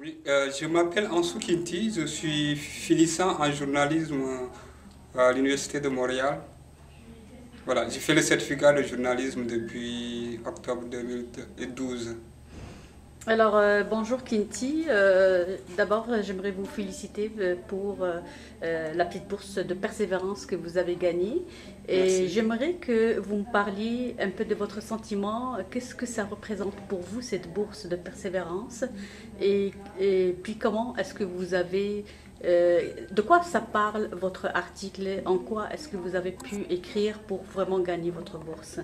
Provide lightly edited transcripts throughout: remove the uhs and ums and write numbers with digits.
Oui, je m'appelle Ansou Kinti, je suis finissant en journalisme à l'Université de Montréal. Voilà, j'ai fait le certificat de journalisme depuis octobre 2012. Alors, bonjour Kinti. D'abord, j'aimerais vous féliciter pour la petite bourse de persévérance que vous avez gagnée. Et Merci. j'aimerais que vous me parliez un peu de votre sentiment. Qu'est-ce que ça représente pour vous, cette bourse de persévérance? Et puis, comment est-ce que vous avez... de quoi ça parle votre article? En quoi est-ce que vous avez pu écrire pour vraiment gagner votre bourse?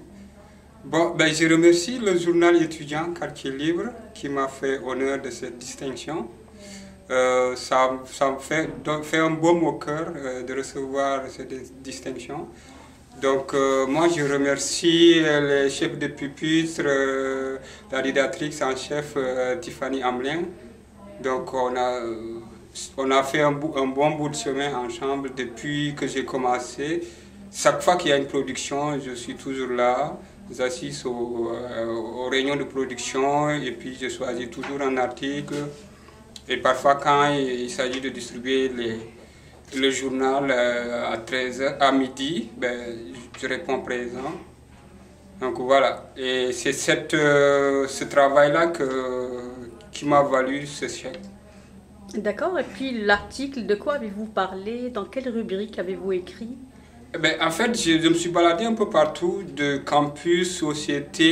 Bon, ben, je remercie le journal étudiant Quartier Libre qui m'a fait honneur de cette distinction. Ça me fait un baume au cœur de recevoir cette distinction. Donc, moi, je remercie les chefs de pupitre, la rédactrice en chef Tiffany Hamelin. Donc, on a fait un bon bout de chemin ensemble depuis que j'ai commencé. Chaque fois qu'il y a une production, je suis toujours là. J'assiste aux réunions de production et puis je choisis toujours un article. Et parfois, quand il s'agit de distribuer le journal à 13h, à midi, ben, je réponds présent. Donc voilà, et c'est ce travail-là qui m'a valu ce chèque. D'accord. Et puis, l'article, de quoi avez-vous parlé? Dans quelle rubrique avez-vous écrit? Eh ben, en fait, je me suis baladé un peu partout, de campus, société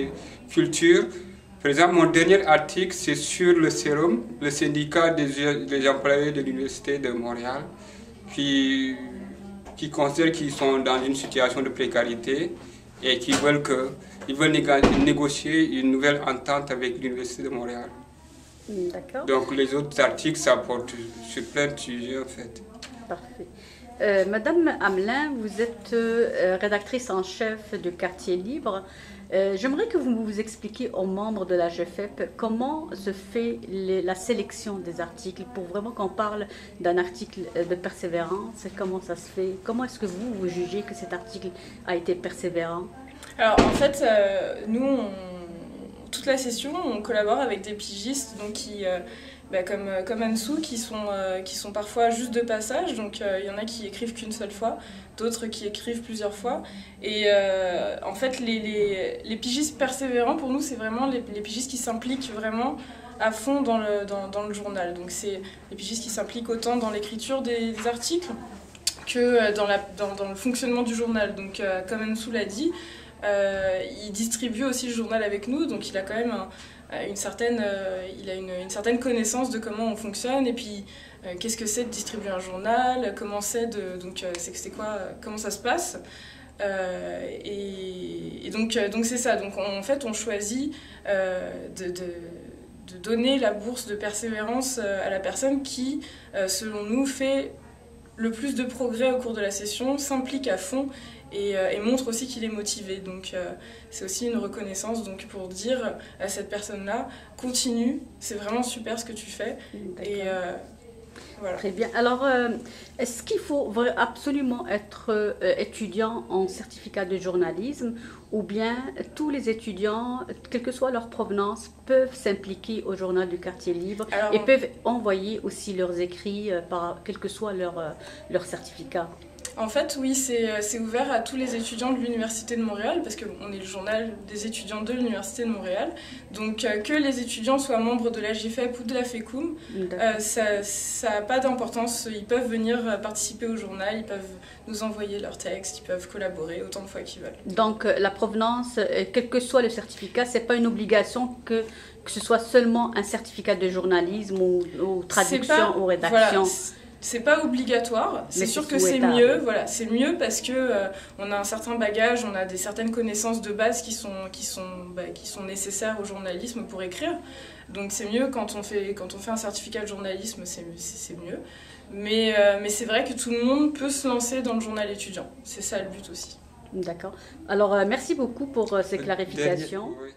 et culture. Par exemple, mon dernier article, c'est sur le sérum, le syndicat des employés de l'Université de Montréal, qui considèrent qu'ils sont dans une situation de précarité et ils veulent négocier une nouvelle entente avec l'Université de Montréal. D'accord. Donc, les autres articles, ça porte sur plein de sujets, en fait. Parfait. Madame Hamelin, vous êtes rédactrice en chef de Quartier Libre. J'aimerais que vous vous expliquiez aux membres de la GFEP comment se fait la sélection des articles pour vraiment qu'on parle d'un article de persévérance. Comment ça se fait? Comment est-ce que vous jugez que cet article a été persévérant? Alors en fait, toute la session, on collabore avec des pigistes donc comme Ansou qui sont parfois juste de passage. Donc il y en a qui écrivent qu'une seule fois, d'autres qui écrivent plusieurs fois. Et en fait, les pigistes persévérants, pour nous, c'est vraiment les pigistes qui s'impliquent vraiment à fond dans le journal. Donc c'est les pigistes qui s'impliquent autant dans l'écriture des articles que dans le fonctionnement du journal. Donc comme Ansou l'a dit, il distribue aussi le journal avec nous, donc il a quand même une certaine connaissance de comment on fonctionne et puis qu'est-ce que c'est de distribuer un journal, comment comment ça se passe. Donc c'est ça. Donc en fait on choisit de donner la bourse de persévérance à la personne qui, selon nous, fait le plus de progrès au cours de la session, s'implique à fond et montre aussi qu'il est motivé. Donc c'est aussi une reconnaissance donc, pour dire à cette personne-là, continue, c'est vraiment super ce que tu fais. Et voilà. Très bien. Alors, est-ce qu'il faut absolument être étudiant en certificat de journalisme ou bien tous les étudiants, quelle que soit leur provenance, peuvent s'impliquer au journal du Quartier Libre et peuvent envoyer aussi leurs écrits, quel que soit leur certificat? En fait, oui, c'est ouvert à tous les étudiants de l'Université de Montréal, parce qu'on est le journal des étudiants de l'Université de Montréal. Donc, que les étudiants soient membres de la GFEP ou de la FECUM, ça n'a pas d'importance. Ils peuvent venir participer au journal, ils peuvent nous envoyer leurs textes, ils peuvent collaborer autant de fois qu'ils veulent. Donc, la provenance, quel que soit le certificat, ce n'est pas une obligation que ce soit seulement un certificat de journalisme ou traduction ou rédaction. Voilà. C'est pas obligatoire, c'est sûr que c'est mieux, voilà, c'est mieux parce que on a un certain bagage, on a certaines connaissances de base qui sont nécessaires au journalisme pour écrire. Donc c'est mieux quand on fait un certificat de journalisme, c'est mieux. Mais c'est vrai que tout le monde peut se lancer dans le journal étudiant, c'est ça le but aussi. D'accord. Alors merci beaucoup pour ces clarifications. Oui.